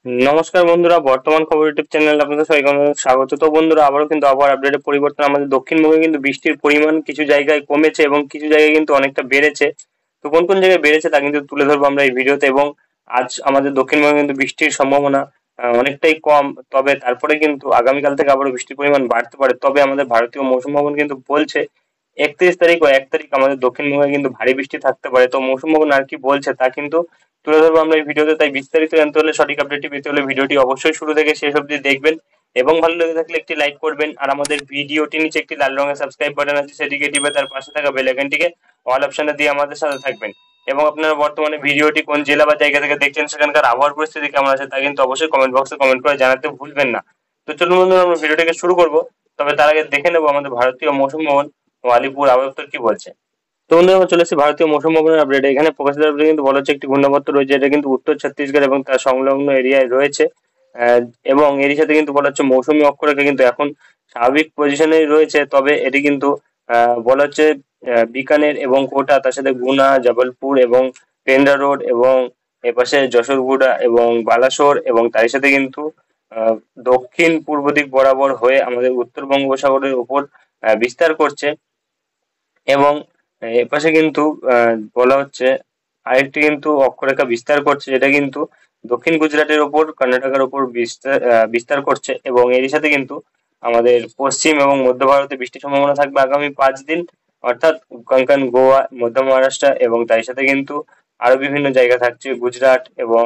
নমস্কার বন্ধুরা, বর্তমান খবর ইউটিউব চ্যানেলে আপনাদের সবাইকে অনেক স্বাগত। তো বন্ধুরা, আবারও কিন্তু আবহাওয়ার আপডেটের পরিবর্তন। আমাদের দক্ষিণবঙ্গে কিন্তু বৃষ্টির পরিমাণ কিছু জায়গায় কমেছে এবং কিছু জায়গায় কিন্তু অনেকটা বেড়েছে। তো কোন কোন জায়গায় বেড়েছে তা কিন্তু তুলে ধরবো আমরা এই ভিডিওতে। এবং আজ আমাদের দক্ষিণবঙ্গে কিন্তু বৃষ্টির সম্ভাবনা অনেকটাই কম। তবে তারপরে কিন্তু আগামীকাল থেকে আবারও বৃষ্টির পরিমাণ বাড়তে পারে। তবে আমাদের ভারতীয় মৌসুম ভবন কিন্তু বলছে 31 তারিখ ও 1 তারিখ আমাদের দক্ষিণবঙ্গে কিন্তু ভারী বৃষ্টি থাকতে পারে। তো মৌসুম ভবন আর কি বলছে তা কিন্তু তুলে ধরবো আমরা এই ভিডিওতে। তাই বিস্তারিত জানতে হলে, সঠিক আপডেটটি পেতে হলে ভিডিওটি অবশ্যই শুরু থেকে শেষ অবধি দেখবেন এবং ভালো লেগে থাকলে একটি লাইক করবেন। আর আমাদের ভিডিওটি নিচে একটি লাল রঙের সাবস্ক্রাইব বাটন আছে, সেটিকে টিপে তার পাশে থাকা বেল আইকনটিকে অল অপশনে দিয়ে আমাদের সাথে থাকবেন। এবং আপনারা বর্তমানে ভিডিওটি কোন জেলা বা জায়গা থেকে দেখছেন, সেখানকার আবহাওয়ার পরিস্থিতি কেমন আছে তা কিন্তু অবশ্যই কমেন্ট বক্সে কমেন্ট করে জানাতে ভুলবেন না। তো চলুন বন্ধুরা, আমরা ভিডিওটিকে শুরু করব। তবে তার আগে দেখে নেবো আমাদের ভারতীয় মৌসুম ভবন ও আলিপুর আবহাওয়া দপ্তর কি বলছে। তো বন্ধুরা, আমরা চলে এসেছি ভারতীয় মৌসুম ভবনের আপডেট। এখানে প্রকাশিত আপডেট কিন্তু বলা হচ্ছে একটি ঘূর্ণাবর্ত রয়েছে, এটা কিন্তু উত্তর ছত্তিশগড় এবং তার সংলগ্ন এরিয়ায় রয়েছে। এবং এরই সাথে কিন্তু বলা হচ্ছে মৌসুমী অক্ষরেখা কিন্তু এখন স্বাভাবিক পজিশনে রয়েছে। তবে এটি কিন্তু বলা হচ্ছে বিকানের এবং কোটা, তার সাথে গুনা, জবলপুর এবং পেন্ডা রোড এবং এপাশে যশোরগুড়া এবং বালাসোর, এবং তার সাথে কিন্তু আহ, দক্ষিণ পূর্ব দিক বরাবর হয়ে আমাদের উত্তর বঙ্গোপসাগরের উপর বিস্তার করছে। এবং এপাশে কিন্তু বলা হচ্ছে আরেকটি কিন্তু অক্ষরেখা বিস্তার করছে, যেটা কিন্তু দক্ষিণ গুজরাটের ওপর, কর্ণাটকের ওপর বিস্তার করছে। এবং এরই সাথে কিন্তু আমাদের পশ্চিম এবং মধ্য ভারতে বৃষ্টির সম্ভাবনা থাকবে আগামী 5 দিন, অর্থাৎ কঙ্কন, গোয়া, মধ্য মহারাষ্ট্র এবং তার সাথে কিন্তু আরো বিভিন্ন জায়গা থাকছে, গুজরাট এবং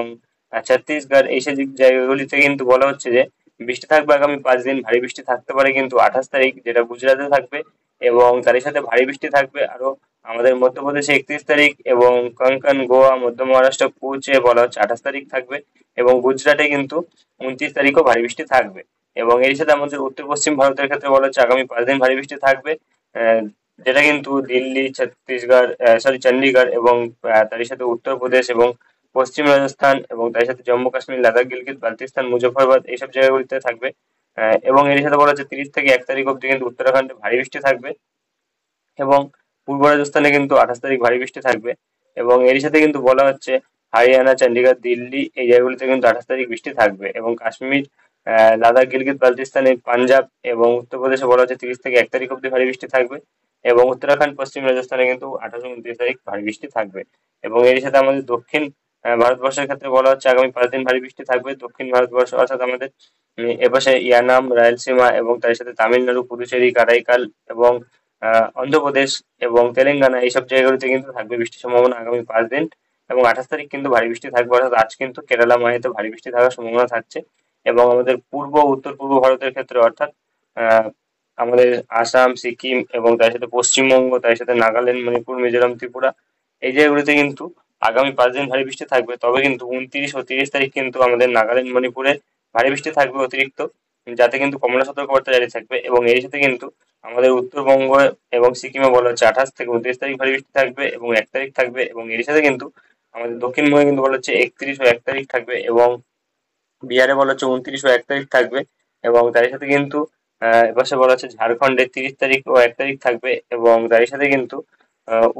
ছত্তিশগড়। এই সব জায়গাগুলিতে কিন্তু বলা হচ্ছে যে বৃষ্টি থাকবে আগামী 5 দিন। ভারী বৃষ্টি থাকতে পারে কিন্তু 28 তারিখ, যেটা গুজরাটে থাকবে। এবং তারই সাথে ভারী বৃষ্টি থাকবে আরো আমাদের মধ্যপ্রদেশে 31 তারিখ, এবং কঙ্কন, গোয়া, মধ্য মহারাষ্ট্র, কুচে বলা হচ্ছে 28 তারিখ থাকবে। এবং গুজরাটে কিন্তু 29 তারিখও ভারী বৃষ্টি থাকবে। এবং এর সাথে আমাদের উত্তর পশ্চিম ভারতের ক্ষেত্রে বলা হচ্ছে আগামী 5 দিন ভারী বৃষ্টি থাকবে, আহ, যেটা কিন্তু দিল্লি, ছত্তিশগড়, চণ্ডীগড় এবং তারই সাথে উত্তরপ্রদেশ এবং পশ্চিম রাজস্থান এবং তার সাথে জম্মু কাশ্মীর, লাদাখ, গিলগিত বালতিস্তান, মুজফরবাদ এইসব জায়গাগুলিতে থাকবে। এবং এর সাথে বলা হচ্ছে 30 থেকে 1 তারিখ অব্দি কিন্তু উত্তরাখণ্ডে ভারী বৃষ্টি থাকবে। এবং পূর্ব রাজস্থানে কিন্তু 28 তারিখ ভারী বৃষ্টি থাকবে। এবং এর সাথে কিন্তু বলা হচ্ছে হরিয়ানা, চণ্ডীগড়, দিল্লি এই জায়গাগুলিতে কিন্তু 28 তারিখ বৃষ্টি থাকবে। এবং কাশ্মীর, লাদাখ, গিলগিত বালতিস্তানে, পাঞ্জাব এবং উত্তরপ্রদেশে বলা হচ্ছে 30 থেকে 1 তারিখ অব্দি ভারী বৃষ্টি থাকবে। এবং উত্তরাখণ্ড, পশ্চিম রাজস্থানে কিন্তু 28 ও 29 তারিখ ভারী বৃষ্টি থাকবে। এবং এর সাথে আমাদের দক্ষিণ ভারতবর্ষের ক্ষেত্রে বলা হচ্ছে আগামী 5 দিন ভারী বৃষ্টি থাকবে। দক্ষিণ ভারতবর্ষ অর্থাৎ আমাদের এপাশে ইয়ানাম, রায়লসীমা এবং তার সাথে তামিলনাড়ু, পুদুচেরি, কারাইকাল এবং অন্ধ্রপ্রদেশ এবং তেলেঙ্গানা এইসব জায়গাগুলিতে কিন্তু থাকবে বৃষ্টির সম্ভাবনা আগামী 5 দিন। এবং 28 তারিখ কিন্তু ভারী বৃষ্টি থাকবে, অর্থাৎ আজ কিন্তু কেরালা, মাহেতে ভারী বৃষ্টি থাকার সম্ভাবনা থাকছে। এবং আমাদের পূর্ব ও উত্তর পূর্ব ভারতের ক্ষেত্রে, অর্থাৎ আহ আমাদের আসাম, সিকিম এবং তার সাথে পশ্চিমবঙ্গ, তার সাথে নাগাল্যান্ড, মণিপুর, মিজোরাম, ত্রিপুরা এই জায়গাগুলিতে কিন্তু আগামী 5 দিন ভারী বৃষ্টি থাকবে। তবে কিন্তু 29 ও 30 তারিখ কিন্তু আমাদের নাগাল্যান্ড, মণিপুরে ভারী বৃষ্টি থাকবে অতিরিক্ত, যাতে কিন্তু কমলা সতর্কবার্তা জারি থাকবে। এবং এর সাথে কিন্তু আমাদের উত্তরবঙ্গ এবং সিকিমে বলা হচ্ছে 28 থেকে 29 তারিখ ভারী বৃষ্টি থাকবে এবং 1 তারিখ থাকবে। এবং এর সাথে কিন্তু আমাদের দক্ষিণবঙ্গে কিন্তু বলা হচ্ছে 31 ও 1 তারিখ থাকবে। এবং বিহারে বলা হচ্ছে 29 ও 1 তারিখ থাকবে। এবং তার সাথে কিন্তু এপাশে বলা হচ্ছে ঝাড়খণ্ডে 30 তারিখ ও 1 তারিখ থাকবে। এবং তার সাথে কিন্তু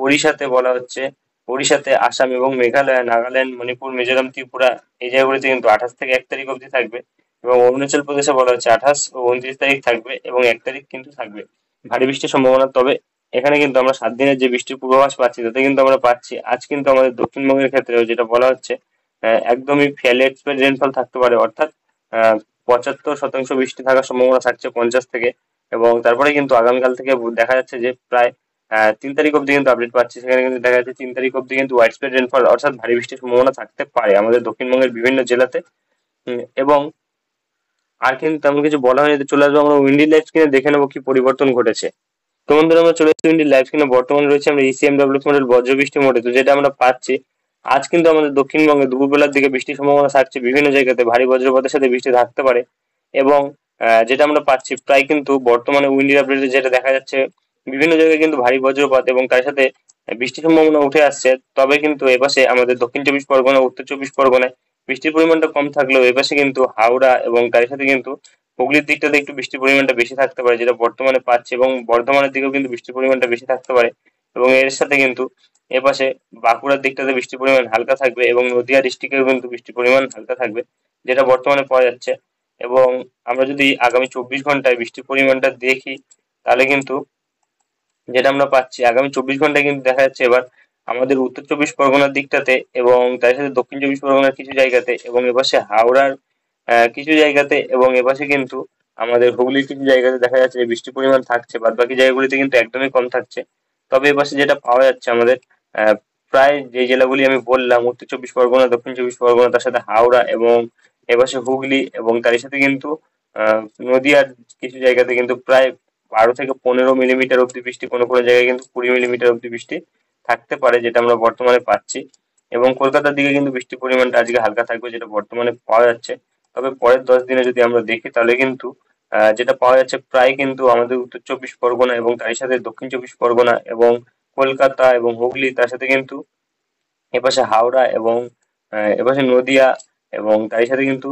উড়িষ্যাতে বলা হচ্ছে, উড়িষ্যাতে, আসাম এবং মেঘালয়, নাগাল্যান্ড, মণিপুর, মিজোরাম, ত্রিপুরা এই জায়গাগুলিতে কিন্তু 28 থেকে 1 তারিখ অবধি থাকবে। এবং অরুণাচল প্রদেশে বলা হচ্ছে 28 ও 29 তারিখ থাকবে এবং 1 তারিখ কিন্তু থাকবে ভারী বৃষ্টির সম্ভাবনা। তবে এখানে কিন্তু আমরা 7 দিনের যে বৃষ্টির পূর্বাভাস পাচ্ছি, তাতে কিন্তু আমরা পাচ্ছি আজ কিন্তু আমাদের দক্ষিণবঙ্গের ক্ষেত্রেও যেটা বলা হচ্ছে একদমই ফেয়ারলি এক্সপেক্টেড রেনফল থাকতে পারে, অর্থাৎ 75% বৃষ্টি থাকার সম্ভাবনা থাকছে 50 থেকে। এবং তারপরে কিন্তু আগামীকাল থেকে দেখা যাচ্ছে যে প্রায় 3 তারিখ অব্দি কিন্তু আপডেট পাচ্ছি, সেখানে কিন্তু দেখা যাচ্ছে 3 তারিখ অব্দি কিন্তু ওয়াইড স্প্রেড রেনফল অর্থাৎ ভারী বৃষ্টির সম্ভাবনা থাকতে পারে আমাদের দক্ষিণবঙ্গের বিভিন্ন জেলাতে। এবং আর কিন্তু তেমন কিছু বলা হয়নি, তো চলে আসবো আমরা উইন্ডি লাইভ স্ক্রিনে দেখে নেবো কি পরিবর্তন ঘটেছে। তো বন্ধুরা, আমরা চলে এসেছি উইন্ডি লাইভ স্ক্রিনে। বর্তমানে রয়েছে আমরা ইসিএমডব্লিউ মডেল বজ্র বৃষ্টি মোডে। তো যেটা আমরা পাচ্ছি আজ কিন্তু আমাদের দক্ষিণবঙ্গে দুপুরবেলার দিকে বৃষ্টির সম্ভাবনা থাকছে, বিভিন্ন জায়গাতে ভারী বজ্রপাতের সাথে বৃষ্টি থাকতে পারে। এবং যেটা আমরা পাচ্ছি প্রায় কিন্তু বর্তমানে উইন্ডি আপডেটে যেটা দেখা যাচ্ছে বিভিন্ন জায়গায় কিন্তু ভারী বজ্রপাত এবং তার সাথে বৃষ্টির সম্ভাবনা উঠে আসছে। তবে কিন্তু এপাশে আমাদের দক্ষিণ 24 পরগনা, উত্তর 24 পরগনায় বৃষ্টির পরিমাণটা কম থাকলেও এপাশে কিন্তু হাওড়া এবং তার সাথে কিন্তু হুগলির দিকটাতে একটু বৃষ্টির পরিমাণটা বেশি থাকতে পারে, যেটা বর্তমানে পাচ্ছি। এবং বর্ধমানের দিকেও কিন্তু বৃষ্টির পরিমাণটা বেশি থাকতে পারে। এবং এর সাথে কিন্তু এপাশে বাঁকুড়ার দিকটাতে বৃষ্টির পরিমাণ হালকা থাকবে এবং নদিয়া ডিস্ট্রিক্টেও কিন্তু বৃষ্টির পরিমাণ হালকা থাকবে। যেটা বর্তমানে পাওয়া যাচ্ছে। এবং আমরা যদি আগামী 24 ঘন্টায় বৃষ্টির পরিমাণটা দেখি, তাহলে কিন্তু যেটা আমরা পাচ্ছি আগামী 24 ঘন্টায় কিন্তু দেখা যাচ্ছে এবার আমাদের উত্তর চব্বিশ পরগনার দিকটাতে এবং তার সাথে দক্ষিণ চব্বিশ পরগনার কিছু জায়গাতে এবং এপাশে হাওড়ার কিছু জায়গাতে এবং এপাশে কিন্তু আমাদের হুগলির কিছু জায়গাতে দেখা যাচ্ছে যে বৃষ্টির পরিমাণ থাকছে, বাদ বাকি জায়গাগুলিতে কিন্তু একদমই কম থাকছে। তবে এপাশে যেটা পাওয়া যাচ্ছে আমাদের প্রায় যে জেলাগুলি আমি বললাম, উত্তর চব্বিশ পরগনা, দক্ষিণ চব্বিশ পরগনা, তার সাথে হাওড়া এবং এপাশে হুগলি এবং তার সাথে কিন্তু নদীয়ার কিছু জায়গাতে কিন্তু প্রায় 12 থেকে 15 মিলিমিটার অব্দি বৃষ্টি, কোনো কোনো জায়গায় কিন্তু 20 মিলিমিটার অব্দি বৃষ্টি থাকতে পারে, যেটা আমরা বর্তমানে পাচ্ছি। এবং কলকাতার দিকে কিন্তু বৃষ্টির পরিমাণটা আজকে হালকা থাকবে, যেটা বর্তমানে পাওয়া যাচ্ছে। তবে পরের 10 দিনে যদি আমরা দেখি, তাহলে কিন্তু যেটা পাওয়া যাচ্ছে প্রায় কিন্তু আমাদের উত্তর চব্বিশ পরগনা এবং তার সাথে দক্ষিণ চব্বিশ পরগনা এবং কলকাতা এবং হুগলি, তার সাথে কিন্তু এপাশে হাওড়া এবং এপাশে নদিয়া এবং তার সাথে কিন্তু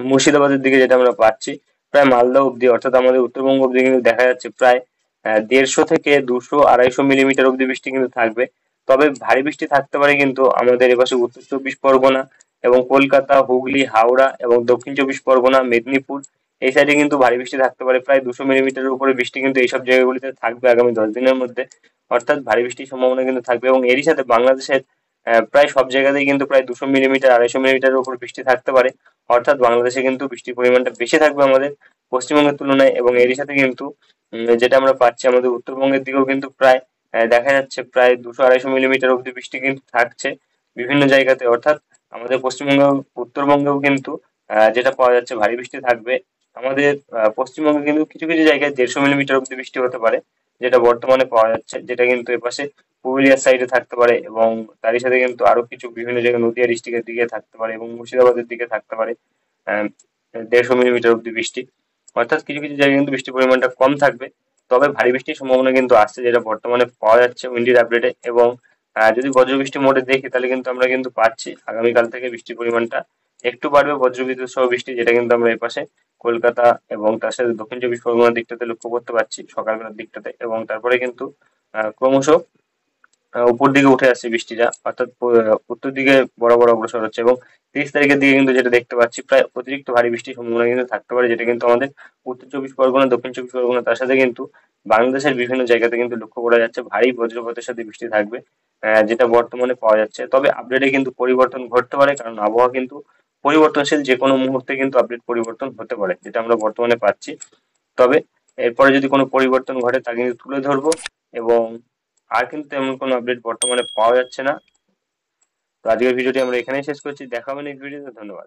মুর্শিদাবাদের দিকে যেটা আমরা পাচ্ছি প্রায় মালদা অব্দি, অর্থাৎ আমাদের উত্তরবঙ্গ অব্দি কিন্তু দেখা যাচ্ছে প্রায় 150 থেকে 200 250 মিলিমিটার অব্দি বৃষ্টি কিন্তু থাকবে। তবে ভারী বৃষ্টি থাকতে পারে কিন্তু আমাদের এপাশে উত্তর চব্বিশ পরগনা এবং কলকাতা, হুগলি, হাওড়া এবং দক্ষিণ চব্বিশ পরগনা, মেদিনীপুর, এই সাইডে কিন্তু ভারী বৃষ্টি থাকতে পারে। প্রায় 200 মিলিমিটারের উপরে বৃষ্টি কিন্তু এইসব জায়গাগুলিতে থাকবে আগামী 10 দিনের মধ্যে, অর্থাৎ ভারী বৃষ্টির সম্ভাবনা কিন্তু থাকবে। এবং এরই সাথে বাংলাদেশের প্রায় সব জায়গাতেই কিন্তু প্রায় 200 মিলিমিটার, 250 মিলিমিটারের উপর বৃষ্টি থাকতে পারে, অর্থাৎ বাংলাদেশে কিন্তু বৃষ্টির পরিমাণটা বেশি থাকবে আমাদের পশ্চিমবঙ্গের তুলনায়। এবং এরই সাথে কিন্তু যেটা আমরা পাচ্ছি আমাদের উত্তরবঙ্গের দিকেও কিন্তু প্রায় দেখা যাচ্ছে প্রায় 200 250 মিলিমিটার অব্দি বৃষ্টি কিন্তু থাকছে বিভিন্ন জায়গাতে, অর্থাৎ আমাদের পশ্চিমবঙ্গ, উত্তরবঙ্গেও কিন্তু যেটা পাওয়া যাচ্ছে ভারী বৃষ্টি থাকবে। আমাদের পশ্চিমবঙ্গে কিন্তু কিছু কিছু জায়গায় 150 মিলিমিটার অব্দি বৃষ্টি হতে পারে, যেটা বর্তমানে পাওয়া যাচ্ছে, যেটা কিন্তু এপাশে পুরুলিয়ার সাইডে থাকতে পারে এবং তারই সাথে কিন্তু আরো কিছু বিভিন্ন জায়গায় নদীয়া ডিস্ট্রিক্টের দিকে থাকতে পারে এবং মুর্শিদাবাদের দিকে থাকতে পারে 150 মিলিমিটার অব্দি বৃষ্টি, অর্থাৎ কিছু কিছু জায়গায় কিন্তু বৃষ্টির পরিমাণটা কম থাকবে। তবে ভারী বৃষ্টির সম্ভাবনা কিন্তু আসছে, যেটা বর্তমানে পাওয়া যাচ্ছে উইন্ডির আপডেটে। এবং যদি বজ্রবৃষ্টি মোডে দেখি, তাহলে কিন্তু আমরা কিন্তু পাচ্ছি আগামীকাল থেকে বৃষ্টির পরিমাণটা একটু বাড়বে, বজ্রবিদ্যুৎ সহ বৃষ্টি, যেটা কিন্তু আমরা এপাশে কলকাতা এবং তার সাথে দক্ষিণ চব্বিশ পরগনার দিকটাতে লক্ষ্য করতে পারছি সকালবেলার দিকটাতে। এবং তারপরে কিন্তু ক্রমশ উপর দিকে উঠে আসছে বৃষ্টিটা, অর্থাৎ উত্তর দিকে বরাবর অগ্রসর হচ্ছে। এবং 30 তারিখের দিকে কিন্তু যেটা দেখতে পাচ্ছি প্রায় অতিরিক্ত ভারী বৃষ্টির সম্ভাবনা কিন্তু থাকতে পারে, যেটা কিন্তু আমাদের উত্তর চব্বিশ পরগনা, দক্ষিণ চব্বিশ পরগনা, তার সাথে কিন্তু বাংলাদেশের বিভিন্ন জায়গাতে কিন্তু লক্ষ্য করা যাচ্ছে ভারী বজ্রপাতের সাথে বৃষ্টি থাকবে, যেটা বর্তমানে পাওয়া যাচ্ছে। তবে আপডেটে কিন্তু পরিবর্তন ঘটতে পারে, কারণ আবহাওয়া কিন্তু পরিবর্তনশীল, যে কোনো মুহূর্তে কিন্তু আপডেট পরিবর্তন হতে পারে, যেটা আমরা বর্তমানে পাচ্ছি। তবে এরপরে যদি কোনো পরিবর্তন ঘটে তা কিন্তু তুলে ধরবো। এবং আর কিন্তু তেমন কোনো আপডেট বর্তমানে পাওয়া যাচ্ছে না। তো আজকের ভিডিওটি আমরা এখানেই শেষ করছি, দেখা হবে নেক্সট ভিডিওতে। ধন্যবাদ।